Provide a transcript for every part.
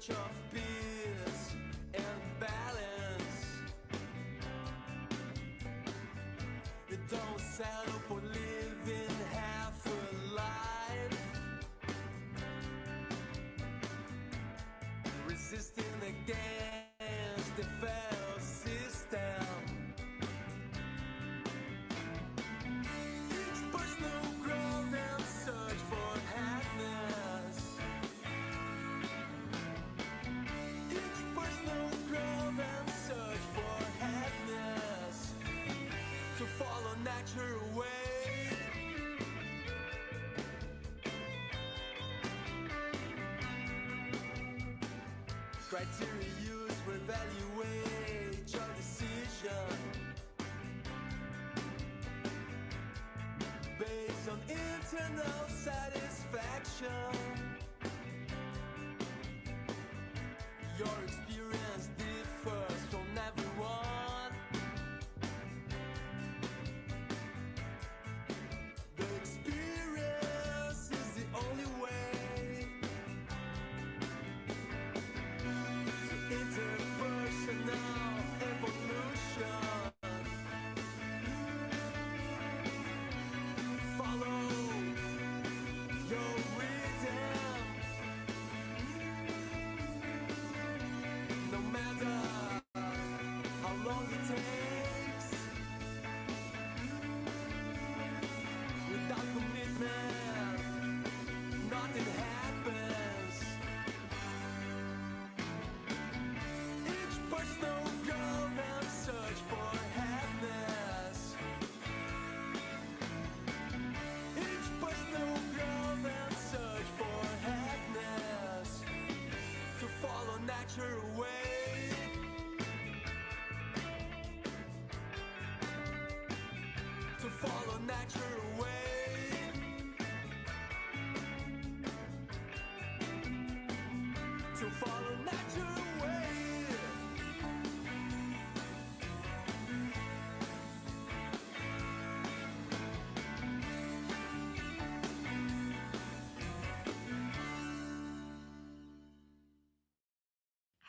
search of peace and balance. You don't settle for living half a life, resisting against the failed system. Each personal growth and search for happiness. Each personal growth and search for happiness, to follow natural way. Criteria used for evaluate your decision, based on internal satisfaction. Your experience differs from everyone. The experience is the only way to interpersonal evolution. Follow your rhythm, no matter how long it takes. Without commitment, nothing happens. Each personal growth and search for happiness. Each personal growth and search for happiness, to follow natural way. To follow natural way. To follow natural way.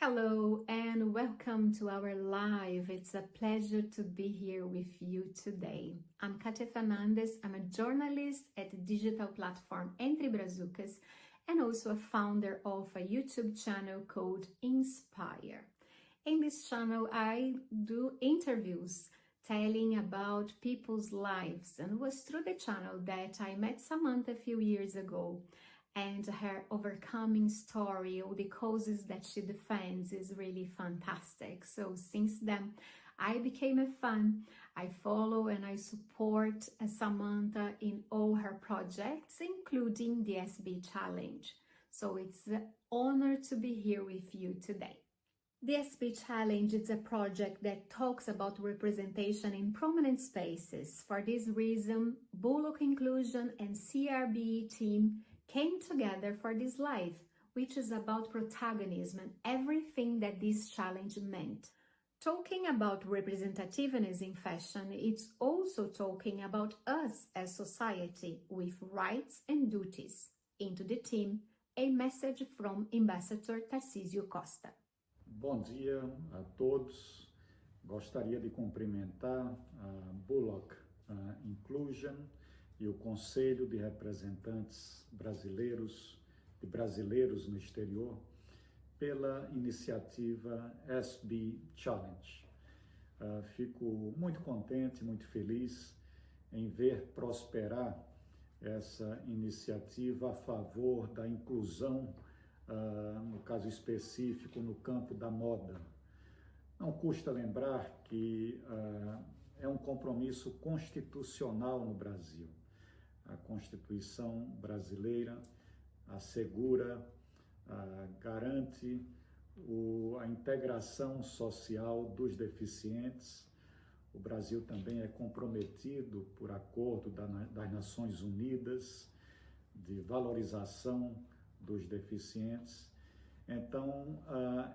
Hello and welcome to our live. It's a pleasure to be here with you today. I'm Katia Fernandez. I'm a journalist at the digital platform Entre Brazucas and also a founder of a YouTube channel called Inspire. In this channel, I do interviews telling about people's lives, and it was through the channel that I met Samantha a few years ago. And her overcoming story, all the causes that she defends, is really fantastic. So since then, I became a fan. I follow and I support Samantha in all her projects, including the SB Challenge. So it's an honor to be here with you today. The SB Challenge is a project that talks about representation in prominent spaces. For this reason, Bullock Inclusion and CRBE team came together for this live, which is about protagonism and everything that this challenge meant. Talking about representativeness in fashion, it's also talking about us as society with rights and duties. Into the team, a message from Ambassador Tarcísio Costa. Bom dia a todos. Gostaria de cumprimentar a Bullock Inclusion e o Conselho de Representantes Brasileiros, de brasileiros no exterior, pela iniciativa SB Challenge. Fico muito contente, muito feliz em ver prosperar essa iniciativa a favor da inclusão, no caso específico, no campo da moda. Não custa lembrar que é um compromisso constitucional no Brasil. A Constituição brasileira assegura, garante a integração social dos deficientes. O Brasil também é comprometido por acordo das Nações Unidas de valorização dos deficientes. Então,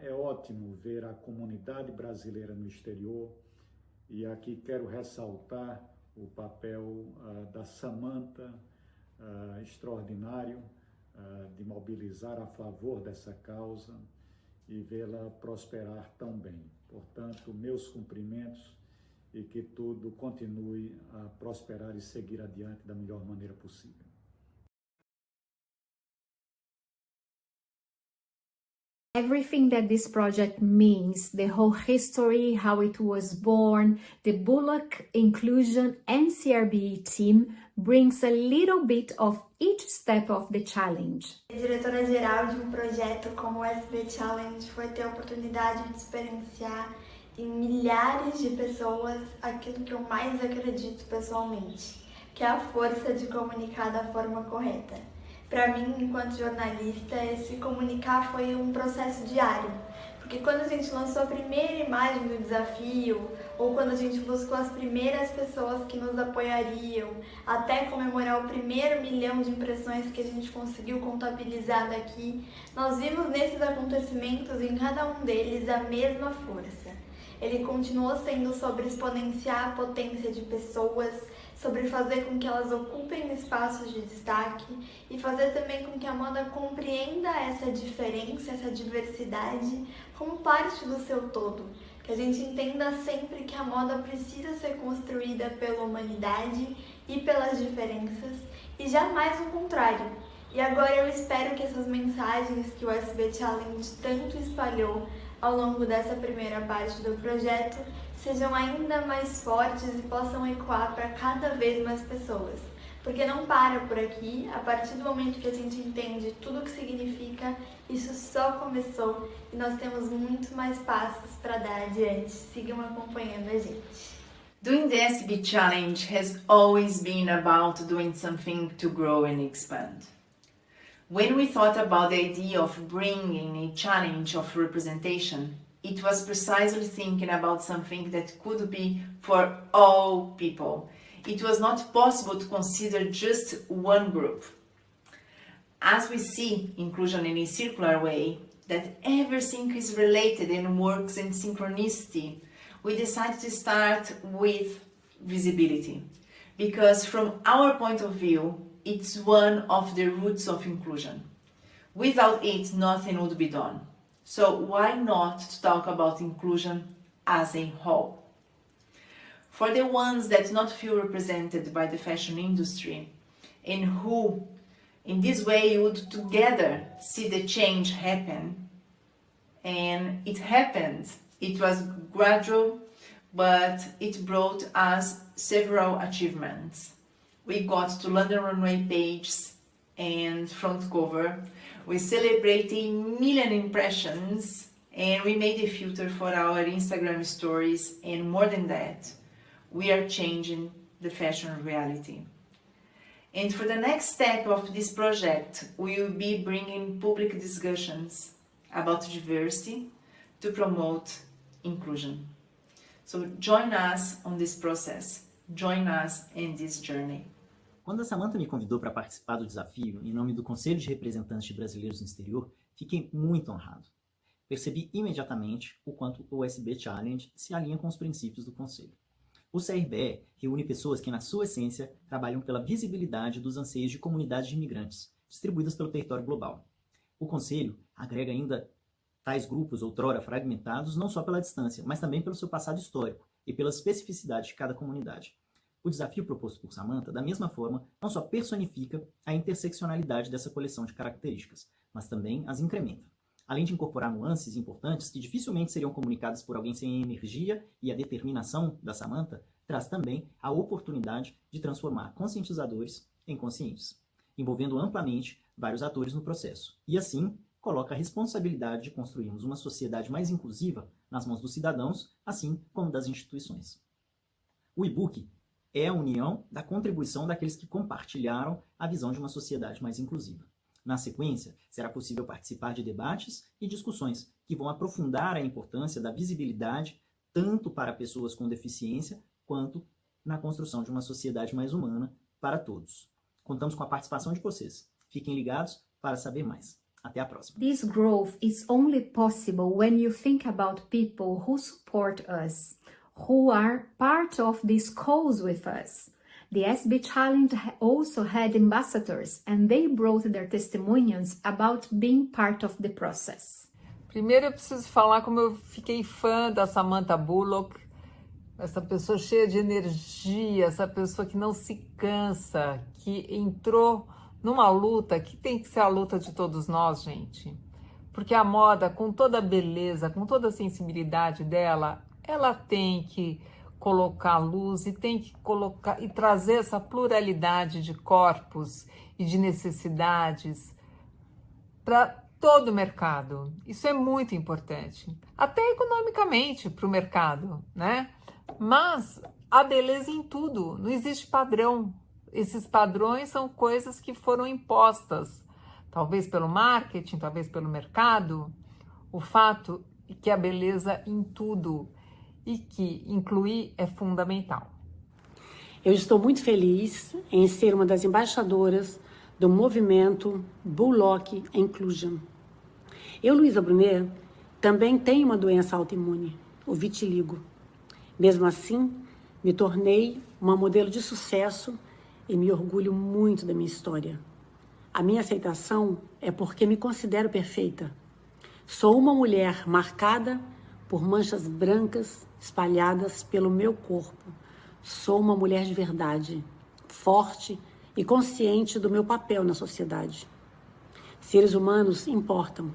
é ótimo ver a comunidade brasileira no exterior, e aqui quero ressaltar o papel da Samantha, extraordinário, de mobilizar a favor dessa causa. e vê-la prosperar tão bem. Portanto, meus cumprimentos e que tudo continue a prosperar e seguir adiante da melhor maneira possível. Everything that this project means, the whole history, how it was born, the Bullock Inclusion and CRBE team brings a little bit of each step of the challenge. A diretora-geral de um projeto como o SB Challenge foi ter a oportunidade de experienciar em milhares de pessoas aquilo que eu mais acredito pessoalmente, que é a força de comunicar da forma correta. Para mim, enquanto jornalista, esse comunicar foi um processo diário, porque quando a gente lançou a primeira imagem do desafio, ou quando a gente buscou as primeiras pessoas que nos apoiariam, até comemorar o primeiro 1 milhão de impressões que a gente conseguiu contabilizar daqui, nós vimos nesses acontecimentos, em cada um deles, a mesma força. Ele continuou sendo sobre exponenciar a potência de pessoas, sobre fazer com que elas ocupem espaços de destaque e fazer também com que a moda compreenda essa diferença, essa diversidade como parte do seu todo. Que a gente entenda sempre que a moda precisa ser construída pela humanidade e pelas diferenças e jamais o contrário. E agora eu espero que essas mensagens que o SB Challenge tanto espalhou ao longo dessa primeira parte do projeto sejam ainda mais fortes e possam ecoar para cada vez mais pessoas. Porque não para por aqui, a partir do momento que a gente entende tudo o que significa, isso só começou e nós temos muito mais passos para dar adiante. Sigam acompanhando a gente. Doing the SB Challenge has always been about doing something to grow and expand. When we thought about the idea of bringing a challenge of representation, it was precisely thinking about something that could be for all people. It was not possible to consider just one group. As we see inclusion in a circular way, that everything is related and works in synchronicity, we decided to start with visibility. Because from our point of view, it's one of the roots of inclusion. Without it, nothing would be done. So why not talk about inclusion as a whole? For the ones that not feel represented by the fashion industry and who in this way would together see the change happen, and it happened. It was gradual, but it brought us several achievements. We got to London runway pages and front cover. We celebrated 1 million impressions and we made a filter for our Instagram stories, and more than that, we are changing the fashion reality. And for the next step of this project, we will be bringing public discussions about diversity to promote inclusion. So join us on this process. Join us in this journey. Quando a Samantha me convidou para participar do desafio em nome do Conselho de Representantes de Brasileiros no Exterior, fiquei muito honrado. Percebi imediatamente o quanto o SB Challenge se alinha com os princípios do Conselho. O CRBE reúne pessoas que, na sua essência, trabalham pela visibilidade dos anseios de comunidades de imigrantes, distribuídas pelo território global. O Conselho agrega ainda tais grupos outrora fragmentados não só pela distância, mas também pelo seu passado histórico e pela especificidade de cada comunidade. O desafio proposto por Samantha, da mesma forma, não só personifica a interseccionalidade dessa coleção de características, mas também as incrementa. Além de incorporar nuances importantes que dificilmente seriam comunicadas por alguém sem a energia e a determinação da Samantha, traz também a oportunidade de transformar conscientizadores em conscientes, envolvendo amplamente vários atores no processo. E assim, coloca a responsabilidade de construirmos uma sociedade mais inclusiva nas mãos dos cidadãos, assim como das instituições. O e-book é a união da contribuição daqueles que compartilharam a visão de uma sociedade mais inclusiva. Na sequência, será possível participar de debates e discussões que vão aprofundar a importância da visibilidade tanto para pessoas com deficiência quanto na construção de uma sociedade mais humana para todos. Contamos com a participação de vocês. Fiquem ligados para saber mais. Até a próxima. This growth is only possible when you think about people who support us, who are part of this cause with us. The SB Challenge also had ambassadors, and they brought their testimonials about being part of the process. Primeiro eu preciso falar como eu fiquei fã da Samantha Bullock, essa pessoa cheia de energia, essa pessoa que não se cansa, que entrou numa luta que tem que ser a luta de todos nós, gente. Porque a moda, com toda a beleza, com toda a sensibilidade dela, ela tem que colocar luz e tem que colocar e trazer essa pluralidade de corpos e de necessidades para todo o mercado. Isso é muito importante, até economicamente para o mercado, né? Mas a beleza em tudo, não existe padrão. Esses padrões são coisas que foram impostas, talvez pelo marketing, talvez pelo mercado. O fato é que a beleza em tudo e que incluir é fundamental. Eu estou muito feliz em ser uma das embaixadoras do movimento Bullock Inclusion. Eu, Luísa Brunet, também tenho uma doença autoimune, o vitiligo. Mesmo assim, me tornei uma modelo de sucesso e me orgulho muito da minha história. A minha aceitação é porque me considero perfeita. Sou uma mulher marcada por manchas brancas espalhadas pelo meu corpo. Sou uma mulher de verdade, forte e consciente do meu papel na sociedade. Seres humanos importam.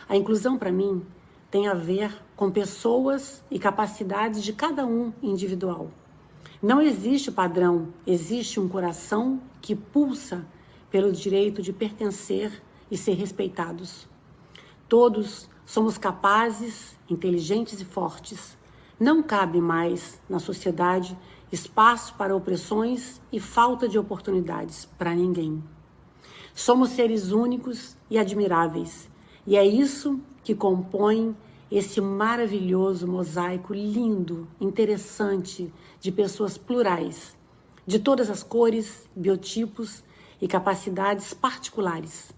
A inclusão, para mim, tem a ver com pessoas e capacidades de cada um individual. Não existe padrão, existe um coração que pulsa pelo direito de pertencer e ser respeitados. Todos somos capazes, inteligentes e fortes. Não cabe mais na sociedade espaço para opressões e falta de oportunidades para ninguém. Somos seres únicos e admiráveis, e é isso que compõe esse maravilhoso mosaico lindo, interessante, de pessoas plurais, de todas as cores, biotipos e capacidades particulares.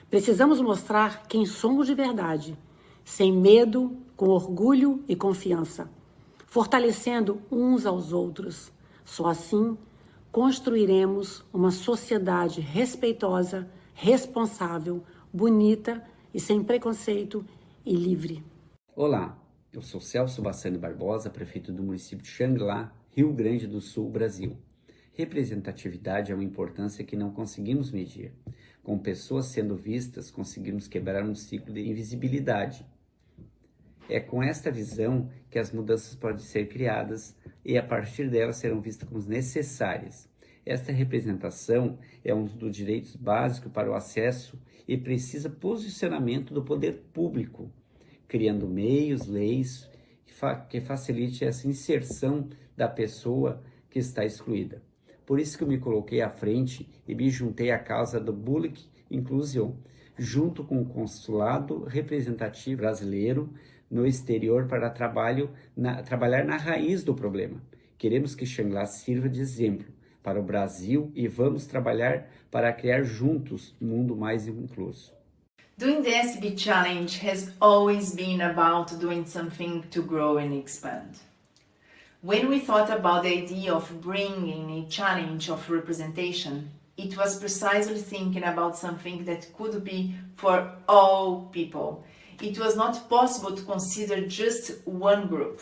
Precisamos mostrar quem somos de verdade, sem medo, com orgulho e confiança, fortalecendo uns aos outros. Só assim construiremos uma sociedade respeitosa, responsável, bonita e sem preconceito e livre. Olá, eu sou Celso Bassani Barbosa, prefeito do município de Xangri-Lá, Rio Grande do Sul, Brasil. Representatividade é uma importância que não conseguimos medir. Com pessoas sendo vistas, conseguimos quebrar um ciclo de invisibilidade. É com esta visão que as mudanças podem ser criadas e, a partir delas, serão vistas como necessárias. Esta representação é um dos direitos básicos para o acesso e precisa posicionamento do poder público, criando meios, leis que facilite essa inserção da pessoa que está excluída. Por isso que eu me coloquei à frente e me juntei à causa do Bullock Inclusion, junto com o Consulado Representativo Brasileiro no exterior para trabalhar na raiz do problema. Queremos que Xangri-Lá sirva de exemplo para o Brasil e vamos trabalhar para criar juntos um mundo mais incluso. Doing the SB Challenge has always been about doing something to grow and expand. When we thought about the idea of bringing a challenge of representation, it was precisely thinking about something that could be for all people. It was not possible to consider just one group.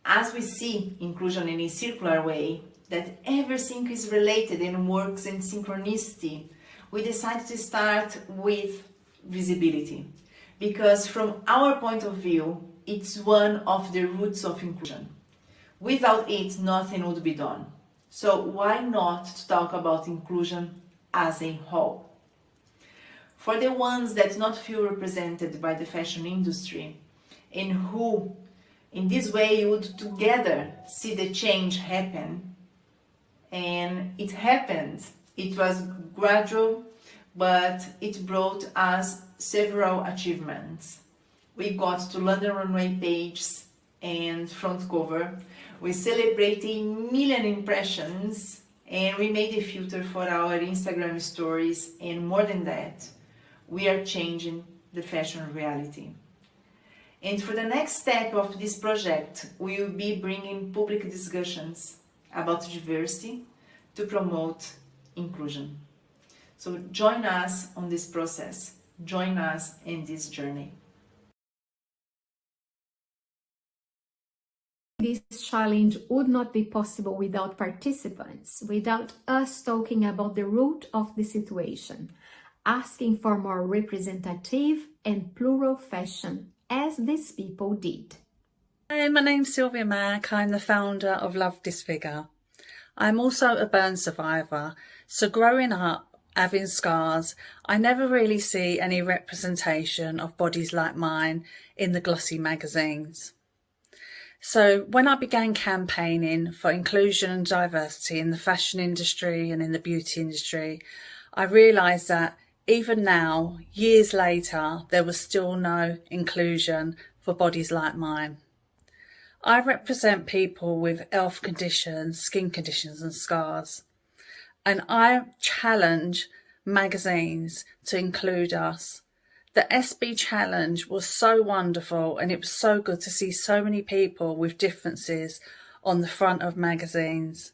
As we see inclusion in a circular way, that everything is related and works in synchronicity, we decided to start with visibility, because from our point of view, it's one of the roots of inclusion. Without it, nothing would be done. So why not talk about inclusion as a whole? For the ones that not feel represented by the fashion industry and who in this way would together see the change happen, and it happened. It was gradual, but it brought us several achievements. We got to London runway pages and front cover. We celebrated 1 million impressions, and we made a filter for our Instagram stories, and more than that, we are changing the fashion reality. And for the next step of this project, we will be bringing public discussions about diversity to promote inclusion. So join us on this process. Join us in this journey. this challenge would not be possible without participants, without us talking about the root of the situation, asking for more representative and plural fashion, as these people did. Hi, my name's Sylvia Mack. I'm the founder of Love Disfigure. I'm also a burn survivor, so growing up, having scars, I never really see any representation of bodies like mine in the glossy magazines. So when I began campaigning for inclusion and diversity in the fashion industry and in the beauty industry, I realised that even now, years later, there was still no inclusion for bodies like mine. I represent people with health conditions, skin conditions and scars. And I challenge magazines to include us. The SB Challenge was so wonderful, and it was so good to see so many people with differences on the front of magazines.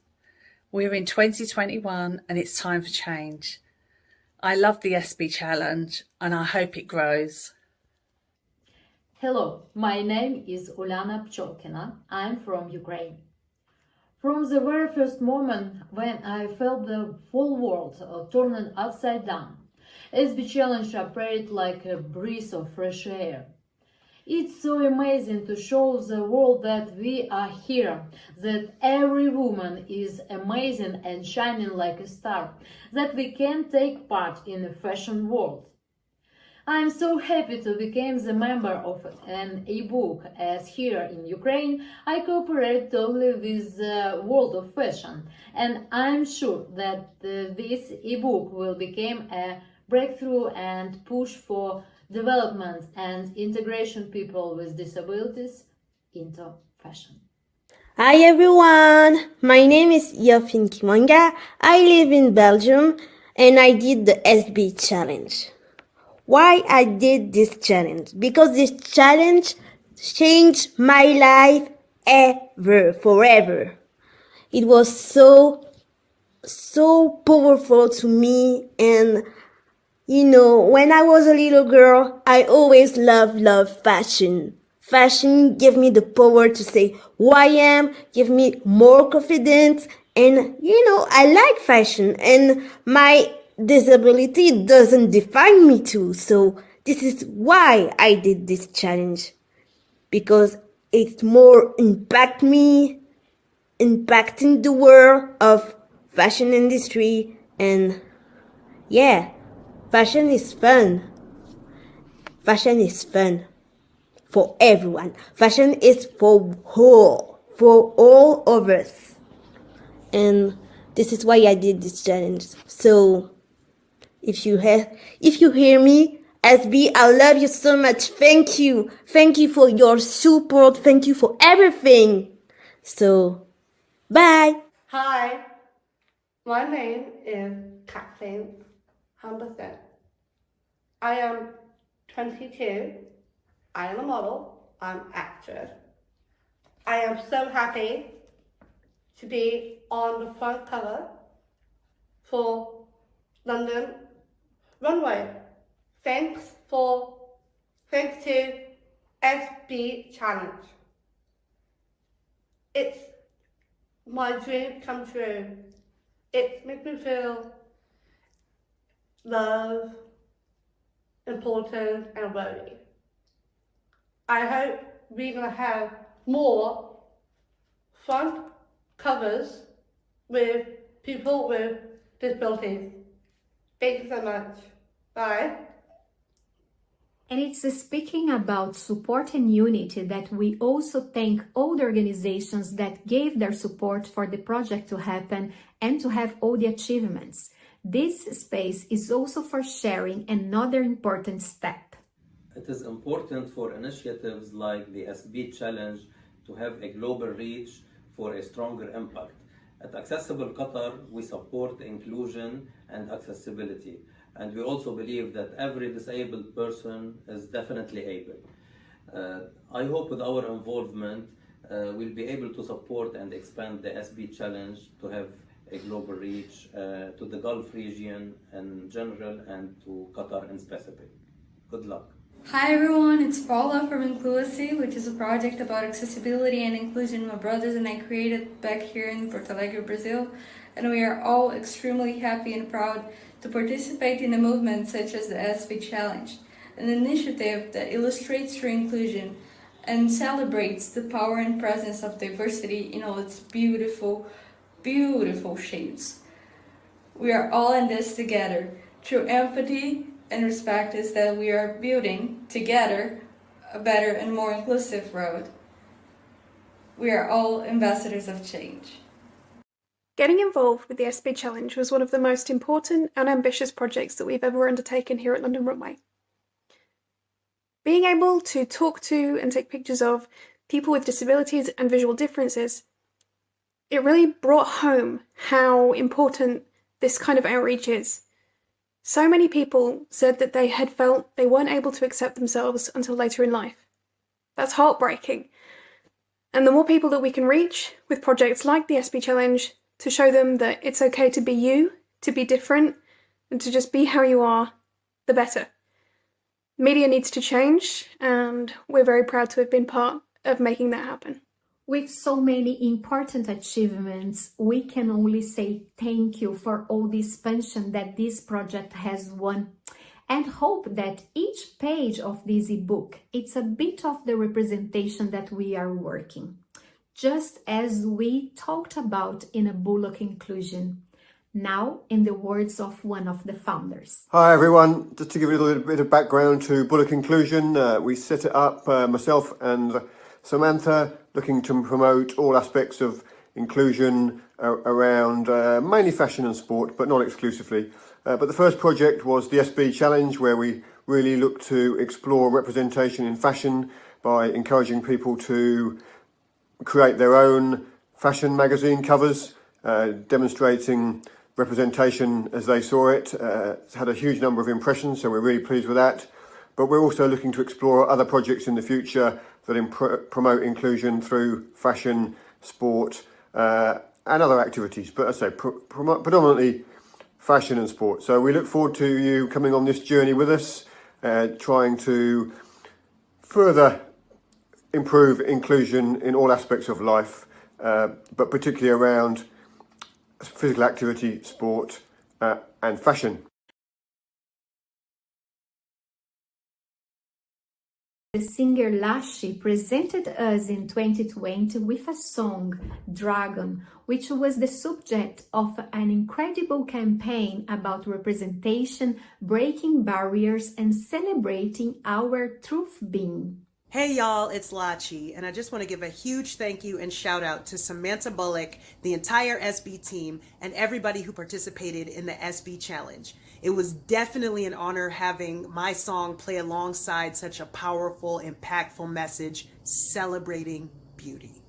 We're in 2021 and it's time for change. I love the SB Challenge and I hope it grows. Hello, my name is Ulyana Pcholkina. I'm from Ukraine. From the very first moment when I felt the full world turning upside down, SB Challenge appeared like a breath of fresh air. It's so amazing to show the world that we are here, that every woman is amazing and shining like a star, that we can take part in the fashion world. I'm so happy to become the member of an ebook, as here in Ukraine I cooperate totally with the world of fashion, and I'm sure that this ebook will become a breakthrough and push for development and integration people with disabilities into fashion. Hi everyone, my name is Yofin Kimanga. I live in Belgium and I did the SB challenge. Why I did this challenge? Because this challenge changed my life forever. It was so powerful to me, and you know, when I was a little girl, I always loved fashion. Fashion gave me the power to say who I am, give me more confidence, and you know, I like fashion, and my disability doesn't define me too. So this is why I did this challenge, because it's more impacting the world of fashion industry. And yeah, fashion is fun. Fashion is fun for everyone. Fashion is for all of us. And this is why I did this challenge. So if you hear me, SB, I love you so much. Thank you. Thank you for your support. Thank you for everything. So, bye. Hi, my name is Kathleen Henderson. I am 22. I am a model. I'm an actress. I am so happy to be on the front cover for London Runway. Thanks to SB Challenge. It's my dream come true. It makes me feel loved, important and worthy. I hope we're going to have more front covers with people with disabilities. Thank you so much. Bye. And it's speaking about support and unity that we also thank all the organizations that gave their support for the project to happen and to have all the achievements. This space is also for sharing another important step. It is important for initiatives like the SB Challenge to have a global reach for a stronger impact. At Accessible Qatar, we support inclusion and accessibility. And we also believe that every disabled person is definitely able. I hope with our involvement, we'll be able to support and expand the SB Challenge to have a global reach to the Gulf region in general and to Qatar in specific. Good luck. Hi everyone, it's Paula from Incluacy, which is a project about accessibility and inclusion my brothers and I created back here in Porto Alegre, Brazil, and we are all extremely happy and proud to participate in a movement such as the SB Challenge, an initiative that illustrates true inclusion and celebrates the power and presence of diversity in all its beautiful, beautiful shapes. We are all in this together. True empathy and respect is that we are building together a better and more inclusive road. We are all ambassadors of change. Getting involved with the SB Challenge was one of the most important and ambitious projects that we've ever undertaken here at London Runway. Being able to talk to and take pictures of people with disabilities and visual differences, it really brought home how important this kind of outreach is. So many people said that they had felt they weren't able to accept themselves until later in life. That's heartbreaking. And the more people that we can reach with projects like the SB Challenge to show them that it's okay to be you, to be different, and to just be how you are, the better. Media needs to change, and we're very proud to have been part of making that happen. With so many important achievements, we can only say thank you for all the expansion that this project has won, and hope that each page of this ebook, it's a bit of the representation that we are working, just as we talked about in a Bullock inclusion. Now, in the words of one of the founders. Hi everyone, just to give you a little bit of background to Bullock Inclusion, we set it up, myself and Samantha, looking to promote all aspects of inclusion around mainly fashion and sport, but not exclusively. But the first project was the SB Challenge, where we really looked to explore representation in fashion by encouraging people to create their own fashion magazine covers, demonstrating representation as they saw it. It's had a huge number of impressions, so we're really pleased with that. But we're also looking to explore other projects in the future that promote inclusion through fashion, sport, and other activities. But as I say, predominantly fashion and sport. So we look forward to you coming on this journey with us, trying to further improve inclusion in all aspects of life, but particularly around physical activity, sport, and fashion. The singer Lashi presented us in 2020 with a song, Dragon, which was the subject of an incredible campaign about representation, breaking barriers, and celebrating our truth being. Hey y'all, it's Lachi, and I just want to give a huge thank you and shout out to Samantha Bullock, the entire SB team, and everybody who participated in the SB Challenge. It was definitely an honor having my song play alongside such a powerful, impactful message celebrating beauty.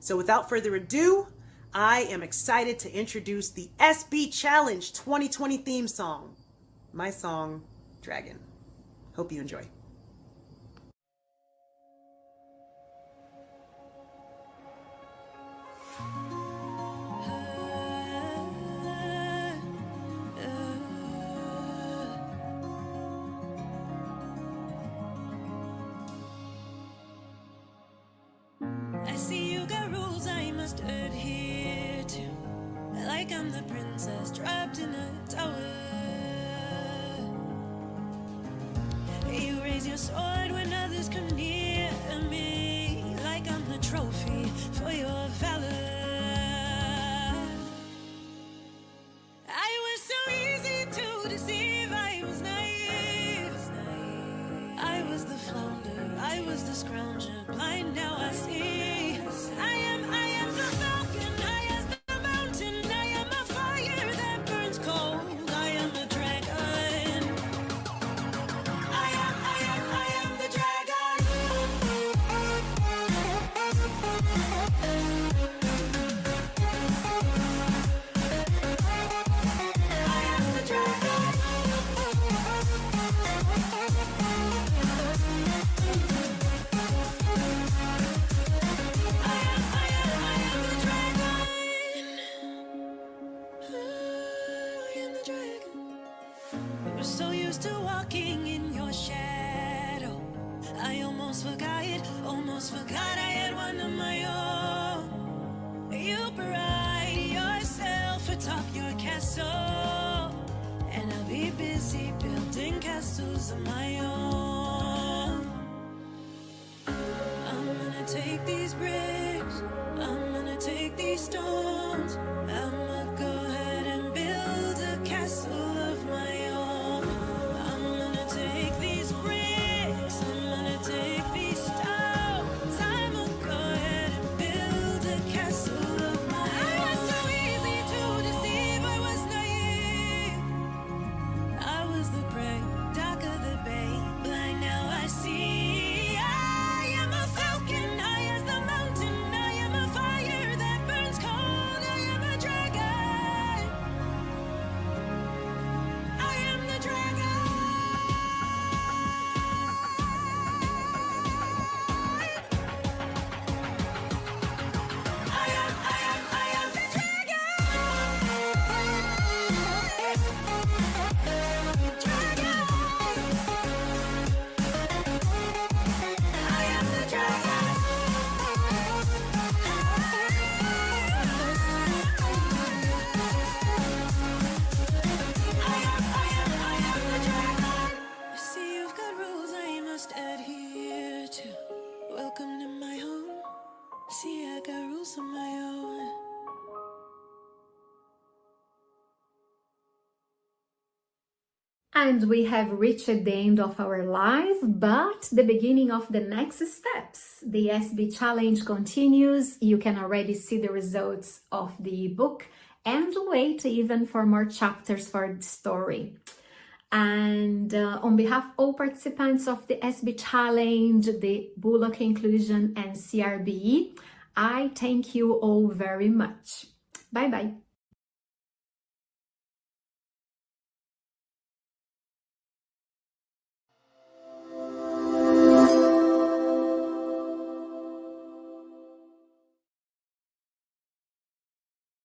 So without further ado, I am excited to introduce the SB Challenge 2020 theme song, my song, Dragon. Hope you enjoy. I see you got rules I must adhere to, like I'm the princess trapped in a tower. You raise your sword when others come near me, like I'm the trophy for your valor. I was so easy to deceive, I was naive. I was the flounder, I was the scrounger, blind now I see. I am the falcon, I am the mountain, I am a fire that burns cold, I am the dragon. I am the dragon. I am the dragon. We're so used to walking in your shadow. almost forgot it, almost forgot I had one of my own. You pride yourself atop your castle, and I'll be busy building castles of my own. I'm gonna take these bricks, I'm gonna take these stones, I'ma go ahead and build a castle of my own. I'm gonna take these bricks, I'm gonna take these stones, I'ma go ahead and build a castle of my own. I was so easy to deceive, I was naive, I was the prey, dock of the bay, blind now I see. I am a falcon, high as the mountain, I am a fire that burns cold, I am a dragon, I am the dragon. I am the dragon. I am the dragon. I see you've got rules I must adhere to. Welcome to my home. See, I got rules of my own. And we have reached the end of our live, but the beginning of the next steps. The SB challenge continues. You can already see the results of the book and wait even for more chapters for the story. And on behalf of all participants of the SB challenge, the Bullock Inclusion and CRBE, I thank you all very much. Bye bye.